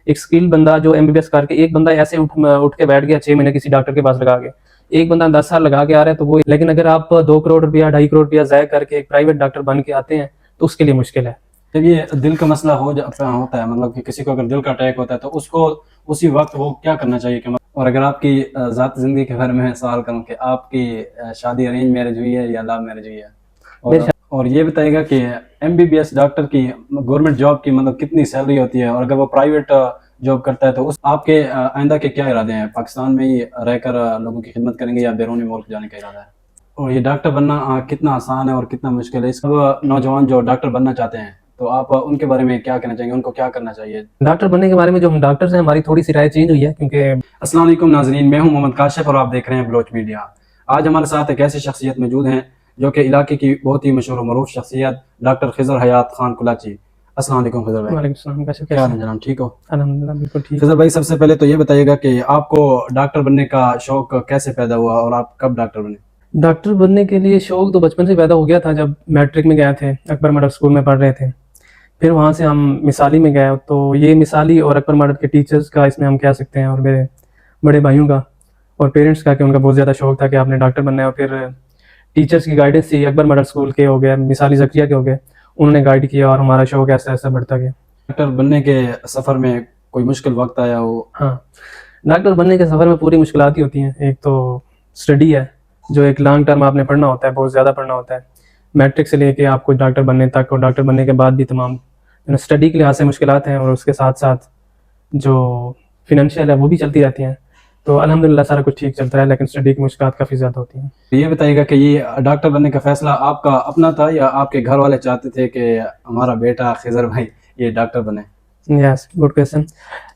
एक स्किल बंदा जो एमबीबीएस करके, एक बंदा ऐसे उठ के बैठ गया 6 महीने किसी डॉक्टर के पास लगा के, एक बंदा 10 साल लगा के आ रहा है तो वो, लेकिन अगर आप 2 करोड़ रुपया 2.5 करोड़ रुपया ज़ाया करके एक प्राइवेट डॉक्टर बन के आते हैं तो उसके लिए मुश्किल है। जब ये दिल का मसला होता है, मतलब कि किसी को अगर दिल का अटैक होता है तो उसको उसी वक्त वो क्या करना चाहिए कि और अगर आपकी ज़ात ज़िंदगी के बारे में सवाल करूँ कि आपकी शादी अरेंज मैरिज हुई है या लव मैरिज हुई है, और ये बताइएगा कि एमबीबीएस डॉक्टर की गवर्नमेंट जॉब की मतलब कितनी सैलरी होती है, और अगर वो प्राइवेट जॉब करता है तो उस आपके आइंदा के क्या इरादे हैं? पाकिस्तान में ही रहकर लोगों की खिदमत करेंगे या बैरूनी मुल्क जाने का इरादा है? और ये डॉक्टर बनना कितना आसान है और कितना मुश्किल है? इस नौजवान जो डॉक्टर बनना चाहते हैं तो आप उनके बारे में क्या कहना चाहेंगे, उनको क्या करना चाहिए? डॉक्टर बनने के बारे में जो हम डॉक्टर्स हैं, हमारी थोड़ी सी राय चेंज हुई है, क्योंकि अस्सलाम वालेकुम नाजरीन, मैं हूं मोहम्मद काशिफ और आप देख रहे हैं बलोच मीडिया। आज हमारे साथ एक ऐसी शख्सियत मौजूद हैं जो कि इलाके की बहुत ही मशहूर मरूफ शख्सियत डॉक्टर खिजर हयात खान कुलाची। अस्सलाम वालेकुम खिजर भाई। वालेकुम सलाम, कैसे क्या हाल है जनाब, ठीक हो? अल्हम्दुलिल्लाह बिल्कुल ठीक। खिजर भाई, सबसे पहले तो ये बताइएगा कि आपको डॉक्टर बनने का शौक कैसे पैदा हुआ और आप कब डॉक्टर बने? डॉक्टर बनने के लिए शौक तो बचपन से पैदा हो गया था। जब मैट्रिक में गए थे, अकबर मॉडल स्कूल में पढ़ रहे थे, फिर वहाँ से हम मिसाली में गए, तो ये मिसाली और अकबर मॉडल के टीचर्स का, इसमें हम कह सकते हैं, और मेरे बड़े भाइयों का और पेरेंट्स का, कि उनका बहुत ज़्यादा शौक था कि आपने डॉक्टर बनना है। और फिर टीचर्स की गाइडेंस थी, अकबर मॉडल स्कूल के हो गए, मिसाली ज़किया के हो गए, उन्होंने गाइड किया और हमारा शौक ऐसा ऐसा बढ़ता गया। डॉक्टर बनने के सफ़र में कोई मुश्किल वक्त आया हो? हाँ, डॉक्टर बनने के सफ़र में पूरी मुश्किलात ही होती हैं। एक तो स्टडी है, जो एक लॉन्ग टर्म आपने पढ़ना होता है, बहुत ज़्यादा पढ़ना होता है, मैट्रिक से लेके आपको डॉक्टर बनने तक, और डॉक्टर बनने के बाद भी तमाम स्टडी के लिहाज से मुश्किलात हैं, और उसके साथ साथ जो फिनंशियल है वो भी चलती रहती हैं। तो अल्हम्दुलिल्लाह सारा कुछ ठीक चलता है, लेकिन स्टडी की मुश्किलात काफ़ी ज़्यादा होती हैं। ये बताइएगा कि ये डॉक्टर बनने का फैसला आपका अपना था या आपके घर वाले चाहते थे कि हमारा बेटा खिजर भाई ये डॉक्टर बने? Yes, good question.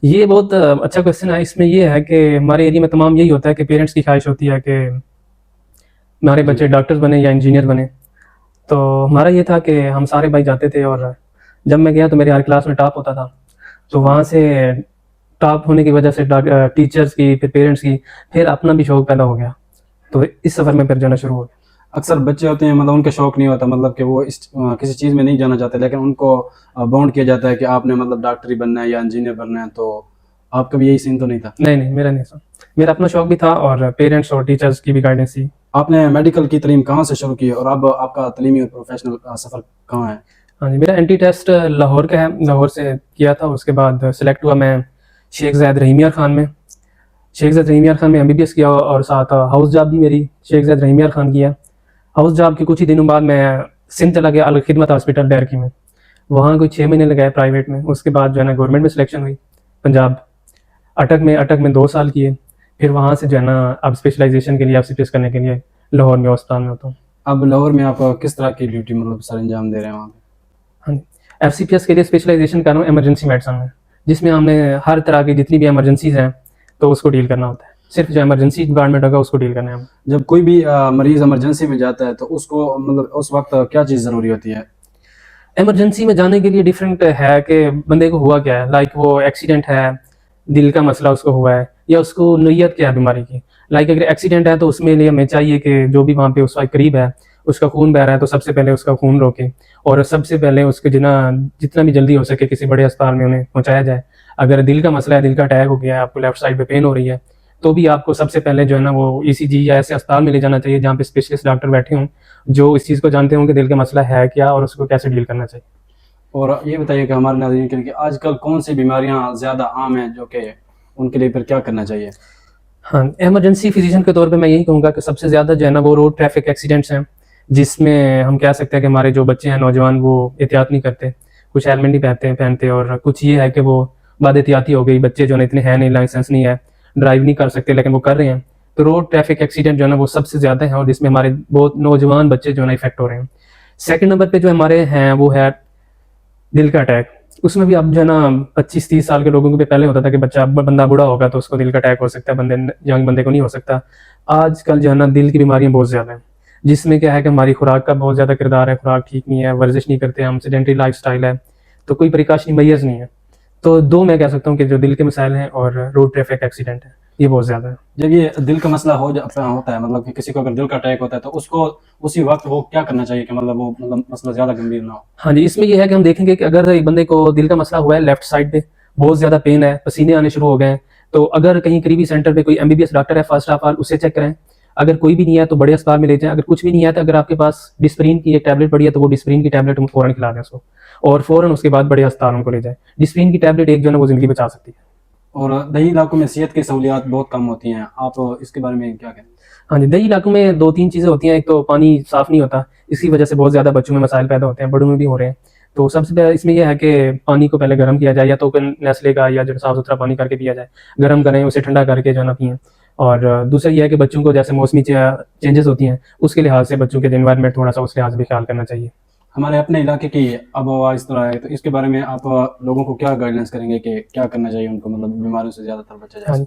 ये बहुत अच्छा क्वेश्चन है। इसमें ये है कि हमारे एरिया में तमाम यही होता है कि पेरेंट्स की ख्वाहिश होती है कि हमारे बच्चे डॉक्टर्स बने या इंजीनियर बने। तो हमारा ये था कि हम सारे भाई जाते थे, और जब मैं गया तो मेरे हर क्लास में टॉप होता था। तो वहाँ से टॉप होने की वजह से टीचर्स की, फिर पेरेंट्स की, फिर अपना भी शौक पैदा हो गया। तो इस सफ़र में फिर जाना शुरू हो गया। अक्सर बच्चे होते हैं, मतलब उनका शौक नहीं होता, मतलब कि वो किसी चीज़ में नहीं जाना चाहते, लेकिन उनको बाउंड किया जाता है कि आपने मतलब डॉक्टर ही बनना है या इंजीनियर बनना है। तो आपका भी यही सीन तो नहीं था? नहीं, मेरा नहीं था। मेरा अपना शौक भी था और पेरेंट्स और टीचर्स की भी गाइडेंस थी। आपने मेडिकल की तालीम कहाँ से शुरू की और अब आपका तालीमी और प्रोफेशनल सफ़र कहाँ है? हाँ जी, मेरा एंटी टेस्ट लाहौर का है, लाहौर से किया था। उसके बाद सेलेक्ट हुआ मैं शेख ज़ैद रहीम यार खान में। शेख ज़ैद रहीम यार खान में एमबीबीएस किया, और साथ हाउस जॉब भी मेरी शेख ज़ैद रहीम यार खान किया। हाउस जॉब के कुछ ही दिनों बाद मैं सिंध चला गया, अल खिदमत हॉस्पिटल डैरकी में। वहाँ कोई 6 महीने लगाए प्राइवेट में। उसके बाद जो है ना गवर्नमेंट में सिलेक्शन हुई पंजाब, अटक में 2 साल किए। फिर वहाँ से जो है ना अब स्पेशलाइजेशन के लिए, एफसीपीएस करने के लिए लाहौर में अस्पताल में होता हूँ। अब लाहौर में आप किस तरह की ड्यूटी मतलब सर अंजाम दे रहे हैं वहाँ पे? हाँ जी, एफसीपीएस के लिए स्पेशलाइजेशन कर रहा हूँ इमरजेंसी मेडिसिन में, जिसमें हमने हर तरह की जितनी भी एमरजेंसीज हैं तो उसको डील करना होता है। सिर्फ जो एमरजेंसी डिपार्टमेंट होगा उसको डील करना है हम। जब कोई भी मरीज इमरजेंसी में जाता है तो उसको मतलब उस वक्त क्या चीज़ ज़रूरी होती है? इमरजेंसी में जाने के लिए डिफरेंट है कि बंदे को हुआ क्या है, लाइक वो एक्सीडेंट है, दिल का मसला उसको हुआ है, या उसको नोयत क्या है बीमारी की। लाइक अगर एक्सीडेंट है तो उसमें लिए हमें चाहिए कि जो भी वहाँ पे उसका करीब है, उसका खून बह रहा है, तो सबसे पहले उसका खून रोके, और सबसे पहले उसके जितना भी जल्दी हो सके किसी बड़े अस्पताल में उन्हें पहुँचाया जाए। अगर दिल का मसला है, दिल का अटैक हो गया है, आपको लेफ्ट साइड पे पेन हो रही है, तो भी आपको सबसे पहले जो है ना वो ईसीजी या ऐसे अस्पताल में ले जाना चाहिए जहाँ पे स्पेशलिस्ट डॉक्टर बैठे हों, जो इस चीज़ को जानते हों कि दिल का मसला है क्या और उसको कैसे डील करना चाहिए। और ये बताइए कि हमारे नाज़रीन के लिए कि आजकल कौन सी बीमारियां ज़्यादा आम हैं जो कि उनके लिए फिर क्या करना चाहिए? हाँ, इमरजेंसी फिजिशियन के तौर पे मैं यही कहूँगा कि सबसे ज़्यादा जो है ना वो रोड ट्रैफिक एक्सीडेंट्स हैं, जिसमें हम कह सकते हैं कि हमारे जो बच्चे हैं, नौजवान, वो एहतियात नहीं करते, कुछ हेलमेट नहीं पहनते, और कुछ ये है कि वो बदएहतियाती हो गई, बच्चे जो है इतने हैं नहीं, लाइसेंस नहीं है, ड्राइव नहीं कर सकते, लेकिन वो कर रहे हैं। तो रोड ट्रैफिक एक्सीडेंट जो है ना वो सबसे ज़्यादा है, और जिसमें हमारे बहुत नौजवान बच्चे जो है ना इफेक्ट हो रहे हैं। सेकंड नंबर पे जो हमारे हैं वो है दिल का अटैक। उसमें भी अब जो है ना 25-30 साल के लोगों को भी पहले होता था कि बंदा बूढ़ा होगा तो उसको दिल का अटैक हो सकता है, यंग बंदे को नहीं हो सकता। आजकल जो है ना दिल की बीमारियां बहुत ज़्यादा हैं, जिसमें क्या है कि हमारी खुराक का बहुत ज़्यादा किरदार है। खुराक ठीक नहीं है, वर्जिश नहीं करते हम, सेडेंटरी लाइफस्टाइल है, तो कोई प्रिकॉशनरी मेजर्स नहीं है। तो दो मैं कह सकता हूँ कि जो दिल के मसाइल हैं और रोड ट्रैफिक एक्सीडेंट है, ये बहुत ज़्यादा है। जब ये दिल का मसला होता है, मतलब कि किसी को अगर दिल का अटैक होता है तो उसको उसी वक्त वो क्या करना चाहिए कि मतलब वो मसला ज़्यादा गंभीर ना हो? हाँ जी, इसमें ये है कि हम देखेंगे कि अगर एक बंदे को दिल का मसला हुआ है लेफ्ट साइड पे, बहुत ज़्यादा पेन है, पसीने आने शुरू हो गए हैं, तो अगर कहीं करीबी सेंटर पे कोई एमबीबीएस डॉक्टर है फर्स्ट ऑफ ऑल उससे चेक कराएं। अगर कोई भी नहीं है तो बड़े अस्पताल में ले जाएं। अगर कुछ भी नहीं है तो अगर आपके पास डिस्प्रिन की एक टैबलेट पड़ी है तो वो डिस्प्रिन की टैबलेट हम फ़ौरन खिला दें उसको, और फ़ौरन उसके बाद बड़े अस्पतालों को ले जाएं। डिस्प्रिन की टैबलेट एक जो है ना वो ज़िंदगी बचा सकती है। और दही इलाकों में सेहत की सहूलियात बहुत कम होती हैं, आप इसके बारे में क्या कहें? हाँ जी, दही इलाकों में 2-3 चीज़ें होती हैं। एक तो पानी साफ़ नहीं होता, इसकी वजह से बहुत ज़्यादा बच्चों में मसाइल पैदा होते हैं, बड़ों में भी हो रहे हैं। तो सबसे पहले इसमें यह है कि पानी को पहले गर्म किया जाए, या तो फिर नेस्ले का या जो साफ़-सुथरा पानी करके पिया जाए। गर्म करें, उसे ठंडा करके जो है ना पिएँ। और दूसरा ये है कि बच्चों को जैसे मौसमी चेंजेस होती हैं, उसके लिहाज से बच्चों के जो एनवायरनमेंट थोड़ा-सा उस लिहाज से भी ख्याल करना चाहिए। हमारे अपने इलाके की आबोहवा इस तरह है, तो इसके बारे में आप लोगों को क्या गाइडेंस करेंगे कि क्या करना चाहिए उनको, मतलब बीमारियों से ज़्यादातर बचा हाँ जाए? जी,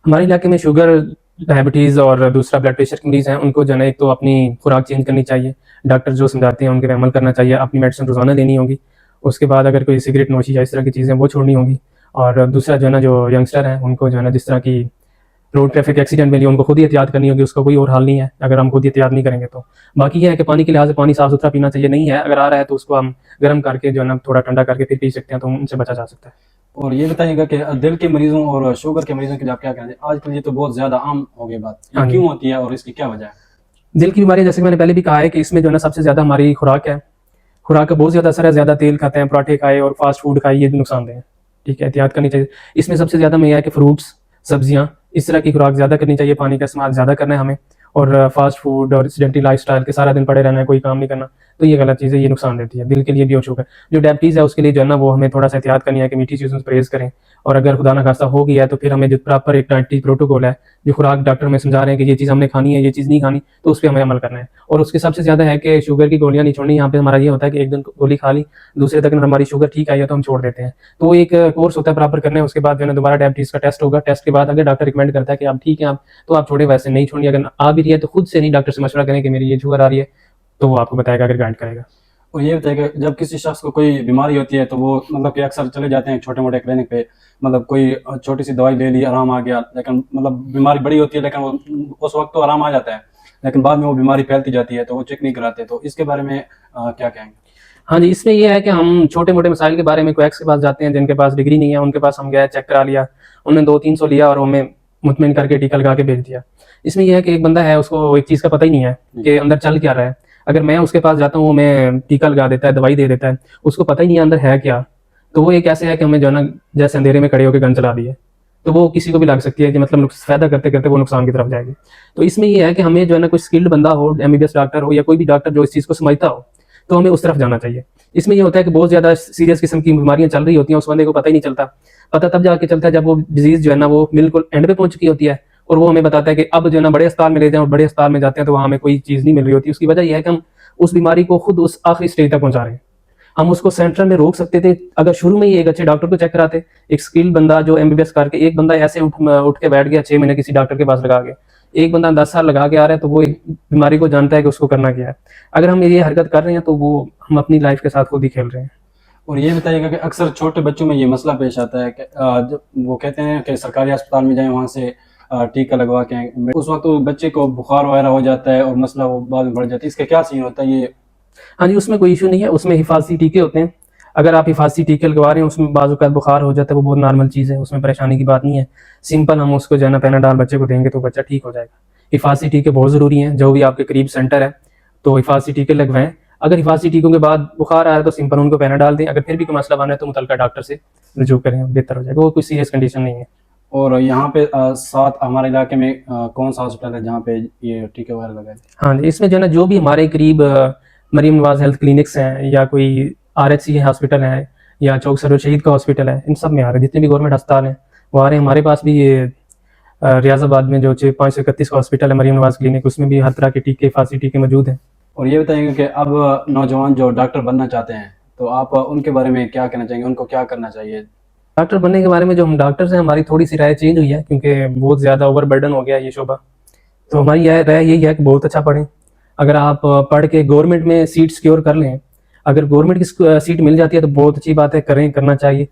हमारे इलाके में शुगर, डायबिटीज़ और दूसरा ब्लड प्रेशर के मरीज़ हैं, उनको जो है ना एक तो अपनी खुराक चेंज करनी चाहिए। डॉक्टर जो समझाते हैं उनके पे अमल करना चाहिए, अपनी मेडिसिन रोज़ाना लेनी होगी। उसके बाद अगर कोई सिगरेट नोशी या इस तरह की चीज़ें वो छोड़नी होगी। और दूसरा जो है ना जो यंगस्टर हैं उनको जो है ना जिस तरह की रोड ट्रैफिक एक्सीडेंट में उनको खुद ही एहतियात करनी होगी, उसका कोई और हल नहीं है अगर हम खुद ही एहतियात नहीं करेंगे तो। बाकी ये है कि पानी के लिहाज से पानी साफ़ सुथरा पीना चाहिए, नहीं है अगर आ रहा है तो उसको हम गर्म करके जो है ना थोड़ा ठंडा करके फिर पी सकते हैं, तो उनसे बचा जा सकता है। और ये बताइएगा कि दिल के मरीजों और शुगर के मरीजों के लिए आप क्या कहना चाहिए? आजकल ये तो बहुत ज़्यादा आम हो गई बात, हाँ ये जी। क्यों होती है और इसकी क्या वजह है? दिल की बीमारी जैसे कि मैंने पहले भी कहा है कि इसमें जो है ना सबसे ज़्यादा हमारी खुराक है। खुराक का बहुत ज़्यादा असर है, ज़्यादा तेल खाते हैं, पराठे खाए और फास्ट फूड खाए, ये भी नुकसानदेह है। ठीक है, एहतियात करनी चाहिए। इसमें सबसे ज़्यादा में यह है कि फ्रूट्स, सब्जियाँ, इस तरह की खुराक ज़्यादा करनी चाहिए, पानी का इस्तेमाल ज़्यादा करना है हमें। और फास्ट फूड और सेडेंटरी लाइफ़स्टाइल के सारा दिन पड़े रहना है, कोई काम नहीं करना, तो ये गलत चीज़ है, ये नुकसान देती है दिल के लिए भी और शुगर। जो डायबिटीज़ है उसके लिए जो है ना वो हमें थोड़ा-सा एहतियात करनी है कि मीठी चीज़ों से परहेज़ करें। और अगर खुदा ना खास्ता हो गया है तो फिर हमें जो प्रॉपर एक डाइटरी प्रोटोकॉल है, जो खुराक डॉक्टर हमें समझा रहे हैं कि ये चीज़ हमने खानी है, ये चीज़ नहीं खानी, तो उस पे हमें अमल करना है। और उसके सबसे ज़्यादा है कि शुगर की गोलियाँ नहीं छोड़नी। यहाँ पे हमारा ये होता है कि एक दिन गोली खा ली, दूसरे दिन हमारी शुगर ठीक आई है तो हम छोड़ देते हैं। तो वो एक कोर्स होता है प्रॉपर करना है, उसके बाद जो है ना दोबारा डायबिटीज़ का टेस्ट होगा। टेस्ट के बाद अगर डॉक्टर रिकमेंड करता है कि आप ठीक हैं आप, तो आप छोड़ें, वैसे नहीं छोड़नी। अगर आ भी रही है तो खुद से नहीं, डॉक्टर से मशवरा करें कि मेरी ये शुगर आ रही है, तो वो आपको बताएगा, अगर गाइड करेगा। और ये बताइएगा जब किसी शख्स को कोई बीमारी होती है तो वो मतलब कि अक्सर चले जाते हैं छोटे-मोटे क्लिनिक पे, मतलब कोई छोटी सी दवाई ले ली, आराम आ गया, लेकिन मतलब बीमारी बड़ी होती है लेकिन वो उस वक्त तो आराम आ जाता है, लेकिन बाद में वो बीमारी फैलती जाती है तो वो चेक नहीं कराते, तो इसके बारे में क्या कहेंगे? हाँ जी, इसमें ये है कि हम छोटे-मोटे मसाइल के बारे में क्वैक्स के पास जाते हैं, जिनके पास डिग्री नहीं है, उनके पास हम गए, चेक करा लिया, उन्होंने 200-300 लिया और हमें मुतमिन करके टीका लगा के भेज दिया। इसमें ये है कि एक बंदा है, उसको एक चीज़ का पता ही नहीं है कि अंदर चल क्या रहा है। अगर मैं उसके पास जाता हूँ, वो हमें टीका लगा देता है, दवाई दे देता है, उसको पता ही नहीं है अंदर है क्या। तो वो एक ऐसे है कि हमें जो है ना जैसे अंधेरे में खड़े होके गन चला दी है, तो वो किसी को भी लग सकती है कि मतलब फ़ायदा करते-करते वो नुकसान की तरफ जाएगी। तो इसमें ये है कि हमें जो है ना कोई स्किल्ड बंदा हो, एमबीबीएस डॉक्टर हो या कोई भी डॉक्टर जो इस चीज़ को समझता हो, तो हमें उस तरफ जाना चाहिए। इसमें ये होता है कि बहुत ज़्यादा सीरियस किस्म की बीमारियाँ चल रही होती हैं, उस बंदे को पता ही नहीं चलता। पता तब जाके चलता है जब वो डिज़ीज़ जो है ना वो बिल्कुल एंड पे पहुँच चुकी होती है, और वो हमें बताता है कि अब जो है ना बड़े अस्पताल में ले जाएँ, और बड़े अस्पताल में जाते हैं तो वहाँ हमें कोई चीज़ नहीं मिल रही होती। उसकी वजह ये है कि हम उस बीमारी को खुद उस आखिरी स्टेज तक पहुँचा रहे हैं। हम उसको सेंटर में रोक सकते थे अगर शुरू में ही एक अच्छे डॉक्टर को चेक कराते। एक स्किल बंदा जो एमबीबीएस करके, एक बंदा ऐसे उठ के बैठ गया 6 महीने किसी डॉक्टर के पास लगा के, एक बंदा 10 साल लगा के आ रहा है, तो वो एक बीमारी को जानता है कि उसको करना क्या है। अगर हम ये हरकत कर रहे हैं तो वो हम अपनी लाइफ के साथ खुद ही खेल रहे हैं। और ये बताइएगा कि अक्सर छोटे बच्चों में ये मसला पेश आता है कि जब वो कहते हैं कि सरकारी अस्पताल में जाएं, वहाँ से टीका लगवा के आएं, उस वक्त तो बच्चे को बुखार वगैरह हो जाता है और मसला वो बाद में बढ़ जाता है, इसका क्या सीन होता है ये? हाँ जी, उसमें कोई इश्यू नहीं है, उसमें हिफाज़ती टीके होते हैं। अगर आप हिफाज़ती टीके लगवा रहे हैं, उसमें बाज़-औक़ात बुखार हो जाता है, वो बहुत नॉर्मल चीज़ है, उसमें परेशानी की बात नहीं है। सिंपल हम उसको जो है ना पैनाडॉल बच्चे को देंगे तो बच्चा ठीक हो जाएगा। हिफाज़ती टीके बहुत ज़रूरी हैं, जो भी आपके करीब सेंटर है, तो हिफाज़ती टीके लगवाएँ। अगर हिफाज़ती टीकों के बाद बुखार आ रहा है तो सिंपल उनको पैनाडॉल दें, अगर फिर भी कोई मसला बना है तो मुतल्लिका डॉक्टर से रुजू करें, बेहतर हो जाएगा। वो कोई सीरियस कंडीशन नहीं है। और यहाँ पे साथ हमारे इलाके में कौन सा हॉस्पिटल है जहाँ पे ये टीके वगैरह लगाए? हाँ जी, इसमें जो है ना जो भी हमारे करीब मरीम नवाज़ हेल्थ क्लिनिक्स हैं, या कोई आरएचसी हॉस्पिटल है, या चौक सरोवर शहीद का हॉस्पिटल है, इन सब में आ रहे हैं। जितने भी गवर्नमेंट अस्पताल हैं वो आ रहे हैं। हमारे पास भी ये रियाज़ाबाद में जो 531 का हॉस्पिटल है मरीम नवाज़ क्लिनिक, उसमें भी हर तरह के टीके, हिफाज़ती टीके मौजूद हैं। और ये बताएंगे कि अब नौजवान जो डॉक्टर बनना चाहते हैं तो आप उनके बारे में क्या कहना चाहेंगे, उनको क्या करना चाहिए? डॉक्टर बनने के बारे में जो हम डॉक्टर्स हैं, हमारी थोड़ी सी राय चेंज हुई है, क्योंकि बहुत ज़्यादा ओवरबर्डन हो गया है ये शोबा। तो हमारी यह राय यही है कि बहुत अच्छा पढ़ें। अगर आप पढ़ के गवर्नमेंट में सीट सिक्योर कर लें, अगर गवर्नमेंट की सीट मिल जाती है तो बहुत अच्छी बात है, करें, करना चाहिए।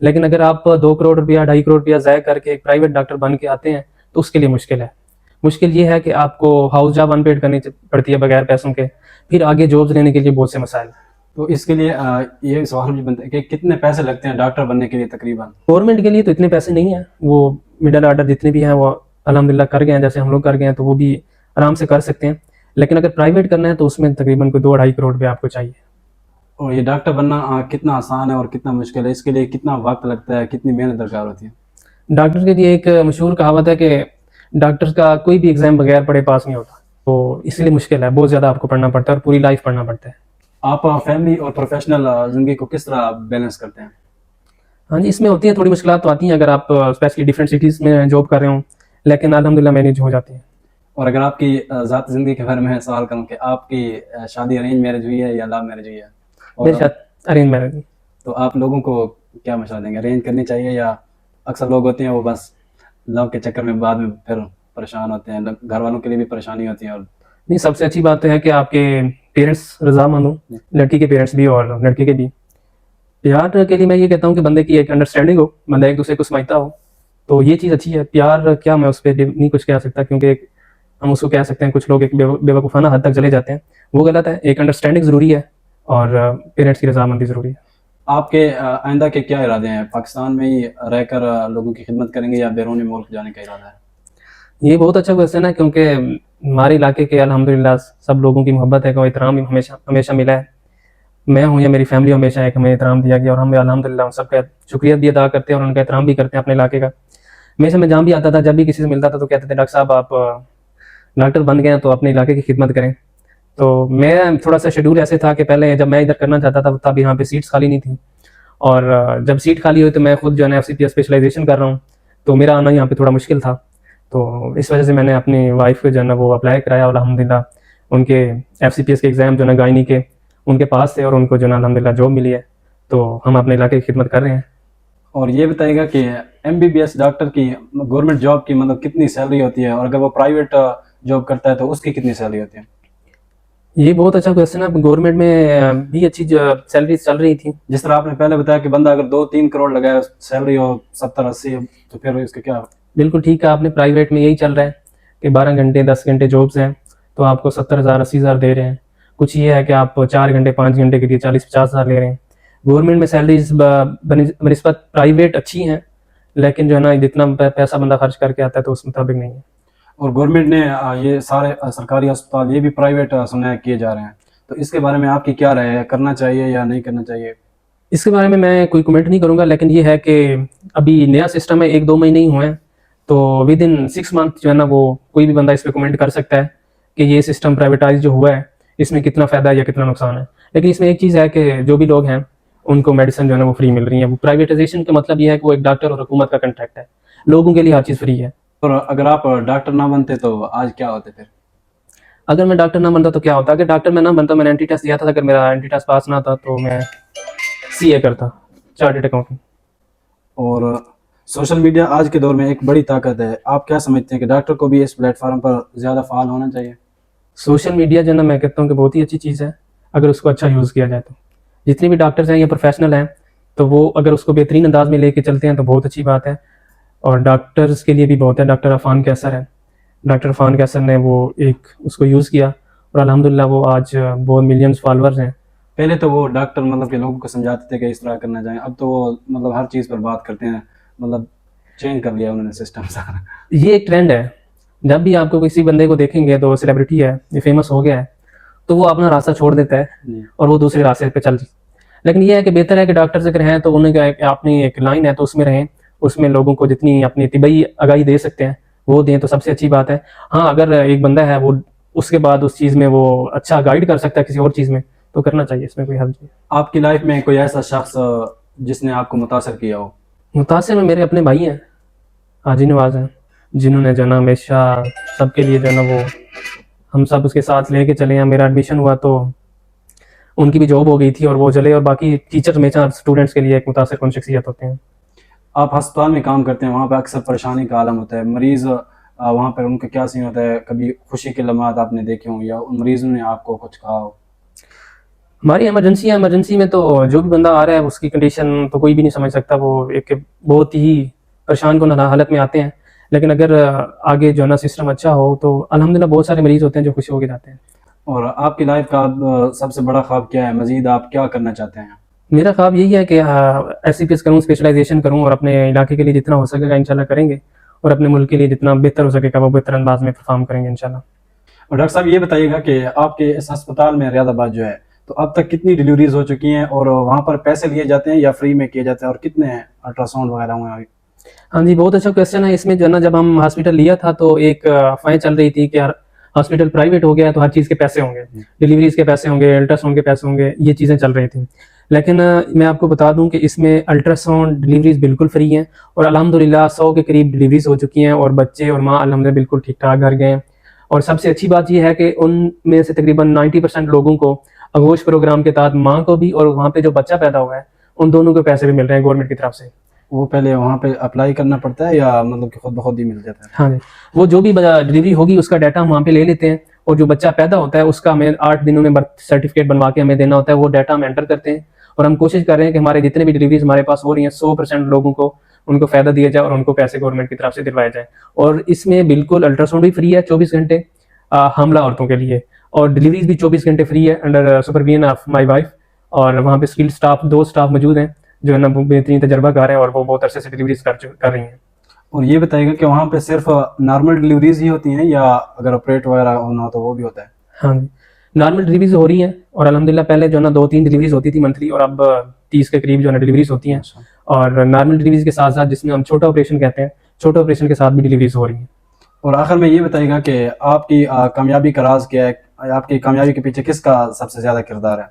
लेकिन अगर आप 2 करोड़ रुपया, 2.5 करोड़ रुपया ज़ाया करके एक प्राइवेट डॉक्टर बन के आते हैं तो उसके लिए मुश्किल है। मुश्किल ये है कि आपको हाउस जॉब अनपेड करनी पड़ती है बगैर पैसों के, फिर आगे जॉब्स लेने के लिए बहुत से मसाइल। तो इसके लिए ये सवाल भी बनता है कि कितने पैसे लगते हैं डॉक्टर बनने के लिए तकरीबन? गवर्नमेंट के लिए तो इतने पैसे नहीं हैं, वो मिडिल ऑर्डर जितने भी हैं वो अल्हम्दुलिल्लाह कर गए हैं, जैसे हम लोग कर गए हैं, तो वो भी आराम से कर सकते हैं। लेकिन अगर प्राइवेट करना है तो उसमें तकरीबन कोई 2-2.5 करोड़ रुपये आपको चाहिए। और ये डॉक्टर बनना कितना आसान है और कितना मुश्किल है? इसके लिए कितना वक्त लगता है, कितनी मेहनत दरकार होती है? डॉक्टर के लिए एक मशहूर कहावत है कि डॉक्टर का कोई भी एग्ज़ाम बगैर पढ़े पास नहीं होता, तो इसलिए मुश्किल है, बहुत ज़्यादा आपको पढ़ना पड़ता है और पूरी लाइफ पढ़ना पड़ता है। आप फैमिली और प्रोफेशनल ज़िंदगी को किस तरह बैलेंस करते हैं? हाँ जी, इसमें होती है थोड़ी मुश्किलात तो आती हैं अगर आप स्पेशली डिफरेंट सिटीज़ में जॉब कर रहे हो, लेकिन अल्हम्दुलिल्लाह मैनेज हो जाती है। और अगर आपकी ज़ाती ज़िंदगी के बारे में सवाल करूँ कि आपकी शादी अरेंज मैरिज हुई है या लव मैरिज हुई है? मेरे और साथ अरेंज मैरिज। तो आप लोगों को क्या मशवरा देंगे, अरेंज करनी चाहिए या अक्सर लोग होते हैं वो बस लव के चक्कर में बाद में फिर परेशान होते हैं, घर वालों के लिए भी परेशानी होती है? और नहीं, सबसे अच्छी बात तो है कि आपके पेरेंट्स रजामंद हों, लड़की के पेरेंट्स भी और लड़के के भी। प्यार के लिए मैं ये कहता हूँ कि बंदे की एक अंडरस्टैंडिंग हो, बंदा एक दूसरे को समझता हो, तो ये चीज़ अच्छी है। प्यार क्या, मैं उस पर नहीं कुछ कह सकता, क्योंकि हम उसको कह सकते हैं कुछ लोग एक बेवकूफ़ाना हद तक चले जाते हैं, वो गलत है। एक अंडरस्टैंडिंग ज़रूरी है और पेरेंट्स की रजामंदी ज़रूरी है। आपके आइंदा के क्या इरादे हैं? पाकिस्तान में ही रहकर लोगों की खिदमत करेंगे या बैरून मुल्क जाने का इरादा है? ये बहुत अच्छा क्वेश्चन है, क्योंकि हमारे इलाके के अल्हम्दुलिल्लाह सब लोगों की मोहब्बत है और एहतराम भी हमेशा हमेशा मिला है। मैं हूँ या मेरी फैमिली, हमेशा एक हमें एहतराम दिया गया और हम अल्हम्दुलिल्लाह उन सबका शुक्रिया भी अदा करते हैं और उनका एहतराम भी करते हैं अपने इलाके का। हमेशा मैं जहाँ भी आता था, जब भी किसी से मिलता था तो कहते थे डॉक्टर साहब आप डॉक्टर बन गए हैं तो अपने इलाके की खिदमत करें। तो मैं थोड़ा सा शेड्यूल ऐसे था कि पहले जब मैं इधर करना चाहता था तब यहाँ पे सीट्स खाली नहीं थी, और जब सीट खाली हुई तो मैं खुद जो है ना FCPS स्पेशलाइजेशन कर रहा हूँ, तो मेरा आना यहाँ पे थोड़ा मुश्किल था। तो इस वजह से मैंने अपनी वाइफ को जो है ना वो अप्लाई कराया और अल्हम्दुलिल्लाह उनके FCPS के एग्ज़ाम जो है ना गायनी के उनके पास थे और उनको जो है ना अल्हम्दुलिल्लाह जॉब मिली है। तो हम अपने इलाके की खिदमत कर रहे हैं। और ये बताइएगा कि MBBS डॉक्टर की गवर्नमेंट जॉब की मतलब कितनी सैलरी होती है, और अगर वो प्राइवेट जॉब करता है तो उसकी कितनी सैलरी होती है? ये बहुत अच्छा क्वेश्चन है। गवर्नमेंट में भी अच्छी सैलरी चल रही थी। जिस तरह आपने पहले बताया कि बंदा अगर 2-3 करोड़ लगाए सैलरी हो 70-80, तो फिर इसका क्या? बिल्कुल ठीक है आपने, प्राइवेट में यही चल रहा है कि 12 घंटे 10 घंटे जॉब्स हैं तो आपको 70,000 80,000 दे रहे हैं। कुछ ये है कि आप 4 घंटे 5 घंटे के लिए 40-50,000 ले रहे हैं। गवर्नमेंट में सैलरीज बनिस्बत प्राइवेट अच्छी हैं, लेकिन जो है ना जितना पैसा बंदा खर्च करके आता है तो उस मुताबिक नहीं है। और गवर्नमेंट ने ये सारे सरकारी अस्पताल ये भी प्राइवेट सुना है किए जा रहे हैं, तो इसके बारे में आपकी क्या राय है, करना चाहिए या नहीं करना चाहिए? इसके बारे में मैं कोई कमेंट नहीं करूंगा, लेकिन ये है कि अभी नया सिस्टम है, 1-2 महीने ही हुए हैं, तो विद इन 6 मंथ जो है ना वो कोई भी बंदा इस पर कमेंट कर सकता है कि ये सिस्टम प्राइवेटाइज जो हुआ है इसमें कितना फ़ायदा है या कितना नुकसान है। लेकिन इसमें एक चीज़ है कि जो भी लोग हैं उनको मेडिसिन जो है ना वो फ्री मिल रही है। वो प्राइवेटाइजेशन का मतलब ये है कि वो एक डॉक्टर और हुकूमत का कॉन्ट्रैक्ट है, लोगों के लिए हर चीज़ फ्री है। और अगर आप डॉक्टर ना बनते तो आज क्या होते फिर? अगर मैं डॉक्टर ना बनता तो क्या होता? अगर डॉक्टर मैं ना बनता, मैंने एंट्री टेस्ट दिया था, अगर मेरा एंट्री टेस्ट पास ना था तो मैं CA करता, चार्टर्ड अकाउंटेंट। और सोशल मीडिया आज के दौर में एक बड़ी ताकत है, आप क्या समझते हैं कि डॉक्टर को भी इस प्लेटफॉर्म पर ज़्यादा फाल होना चाहिए? सोशल मीडिया जो है ना मैं कहता हूँ कि बहुत ही अच्छी चीज़ है अगर उसको अच्छा यूज़ किया जाए तो। जितने भी डॉक्टर्स हैं या प्रोफेशनल हैं तो वो अगर उसको बेहतरीन अंदाज में लेके चलते हैं तो बहुत अच्छी बात है, और डॉक्टर्स के लिए भी बहुत है। डॉक्टर अफान कैसर है, डॉक्टर अफान कैसर ने वो एक उसको यूज़ किया और अल्हम्दुलिल्लाह वो आज बहुत मिलियंस फॉलोअर्स हैं। पहले तो वो डॉक्टर मतलब कि लोगों को समझाते थे कि इस तरह करना चाहिए, अब तो वो मतलब हर चीज़ पर बात करते हैं, मतलब चेंज कर लिया उन्होंने सिस्टम सारा। ये एक ट्रेंड है, जब भी आपको किसी बंदे को देखेंगे तो सेलिब्रिटी है, ये फेमस हो गया है, तो वो अपना रास्ता छोड़ देता है और वो दूसरे रास्ते पे चल। लेकिन ये है कि बेहतर है कि डॉक्टर्स अगर हैं तो उन्हें अपनी एक लाइन है तो उसमें रहें, उसमें लोगों को जितनी अपनी तिबई आगाही दे सकते हैं वो दें तो सबसे अच्छी बात है। हाँ, अगर एक बंदा है वो उसके बाद उस चीज़ में वो अच्छा गाइड कर सकता है किसी और चीज़ में तो करना चाहिए, इसमें कोई हर्ज नहीं। आपकी लाइफ में कोई ऐसा शख्स जिसने आपको मुतासर किया हो? मुतासिर में मेरे अपने भाई हैं, हाजी नवाज हैं, जिन्होंने जो है ना हमेशा सबके लिए जो है ना वो हम सब उसके साथ लेके चले हैं। मेरा एडमिशन हुआ तो उनकी भी जॉब हो गई थी और वो चले, और बाकी टीचर हमेशा स्टूडेंट्स के लिए एक मुतासिर कौन शख्सियत होते हैं। आप अस्पताल में काम करते हैं, वहाँ पे अक्सर परेशानी का आलम होता है, मरीज़ वहाँ पर उनका क्या सीन होता है? कभी खुशी के लम्हात आपने देखे हों या उन मरीज़ों ने आपको कुछ कहा हो? हमारी इमरजेंसी है, इमरजेंसी में तो जो भी बंदा आ रहा है उसकी कंडीशन तो कोई भी नहीं समझ सकता, वो एक बहुत ही परेशान कुन हालत में आते हैं। लेकिन अगर आगे जो है ना सिस्टम अच्छा हो तो अल्हम्दुलिल्लाह बहुत सारे मरीज़ होते हैं जो खुश होकर जाते हैं। और आपकी लाइफ का सबसे बड़ा ख्वाब क्या है, मजीद आप क्या करना चाहते हैं? मेरा ख्वाब यही है कि एससीपीएस करूँ, स्पेशलाइजेशन करूँ और अपने इलाके के लिए जितना हो सकेगा इंशाल्लाह करेंगे, और अपने मुल्क के लिए जितना बेहतर हो सकेगा वो बेहतर अंदाज में परफॉर्म करेंगे इंशाल्लाह। और डॉक्टर साहब ये बताइएगा कि आपके इस अस्पताल में रियादाबाद जो है, तो अब तक कितनी डिलीवरीज हो चुकी हैं और वहाँ पर पैसे लिए जाते हैं या फ्री में किए जाते हैं, और कितने अल्ट्रासाउंड वगैरह हुए हैं? हाँ जी, बहुत अच्छा क्वेश्चन है। इसमें जो है ना, जब हम हॉस्पिटल लिया था तो एक अफवाहें चल रही थी कि यार हॉस्पिटल प्राइवेट हो गया है तो हर चीज़ के पैसे होंगे, डिलीवरीज के पैसे होंगे, अल्ट्रासाउंड के पैसे होंगे, ये चीज़ें चल रही थी। लेकिन मैं आपको बता दूं कि इसमें अल्ट्रासाउंड डिलीवरीज बिल्कुल फ्री हैं, और अल्हम्दुलिल्लाह 100 के करीब डिलीवरीज हो चुकी हैं, और बच्चे और माँ अल्हम्दुलिल्लाह बिल्कुल ठीक ठाक घर गए हैं। और सबसे अच्छी बात यह है कि उनमें से तकरीबन 90% लोगों को आगोश प्रोग्राम के तहत, माँ को भी और वहाँ पे जो बच्चा पैदा हुआ है उन दोनों को पैसे भी मिल रहे हैं गवर्नमेंट की तरफ से। वो पहले वहाँ पे अप्लाई करना पड़ता है या मतलब कि खुद ब खुद ही मिल जाता है? हाँ जी, वो जो भी डिलीवरी होगी उसका डाटा हम वहाँ पे ले लेते हैं, और जो बच्चा पैदा होता है उसका हमें 8 दिनों में बर्थ सर्टिफिकेट बनवा के हमें देना होता है, वो डाटा हम एंटर करते हैं। और हम कोशिश कर रहे हैं कि हमारे जितने भी डिलीवरीज हमारे पास हो रही हैं 100% लोगों को उनको फायदा दिया जाए और उनको पैसे गवर्नमेंट की तरफ से दिलवाया जाए। और इसमें बिल्कुल अल्ट्रासाउंड भी फ्री है 24 घंटे हमला औरतों के लिए, और डिलीवरीज भी 24 घंटे फ्री है under supervision of my wife. और वहाँ पे स्किल्ड स्टाफ 2 स्टाफ मौजूद हैं जो है ना बेहतरीन तजर्बाकार हैं, और वो बहुत अरसे से डिलीवरीज कर रही हैं। और ये बताइएगा कि वहाँ पे सिर्फ नॉर्मल डिलीवरीज ही होती हैं या अगर ऑपरेट वगैरह होना हो तो वो भी होता है? हाँ जी, नॉर्मल डिलीवरीज हो रही हैं, और अल्हम्दुलिल्लाह पहले जो है ना 2-3 डिलीवरीज होती थी मंथली, और अब 30 के करीब जो है ना डिलीवरीज होती हैं। अच्छा। और नॉर्मल डिलीवरीज के साथ साथ, जिसमें हम छोटा ऑपरेशन कहते हैं, छोटे ऑपरेशन के साथ भी डिलीवरीज हो रही हैं। और आखिर में ये बताइएगा कि आपकी कामयाबी का राज क्या है? आपकी कामयाबी के पीछे किसका सबसे ज्यादा किरदार है?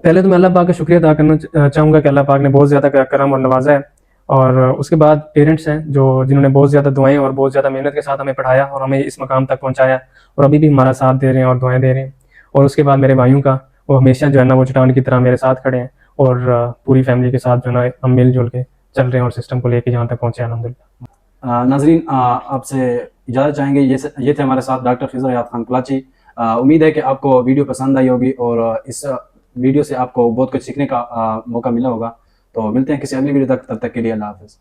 पहले तो मैं अल्लाह पाक का शुक्रिया अदा करना चाहूँगा कि अल्लाह पाक ने बहुत ज़्यादा करम और नवाजा है। और उसके बाद पेरेंट्स हैं जो जिन्होंने बहुत ज़्यादा दुआएं और बहुत ज़्यादा मेहनत के साथ हमें पढ़ाया और हमें इस मकाम तक पहुँचाया, और अभी भी हमारा साथ दे रहे हैं और दुआएं दे रहे हैं। और उसके बाद मेरे भाइयों का, वो हमेशा जो है ना वो चट्टान की तरह मेरे साथ खड़े हैं, और पूरी फैमिली के साथ जो है ना हम मिलजुल के चल रहे हैं और सिस्टम को लेके जहाँ तक पहुँचे अल्हम्दुलिल्लाह। नाजरीन, आपसे इजाज़त चाहेंगे। ये थे हमारे साथ डॉक्टर खिज़र हयात खान कराची। उम्मीद है कि आपको वीडियो पसंद आई होगी और इस वीडियो से आपको बहुत कुछ सीखने का मौका मिला होगा। तो मिलते हैं किसी अगली वीडियो तक, तब तक के लिए अल्लाह हाफ़िज़।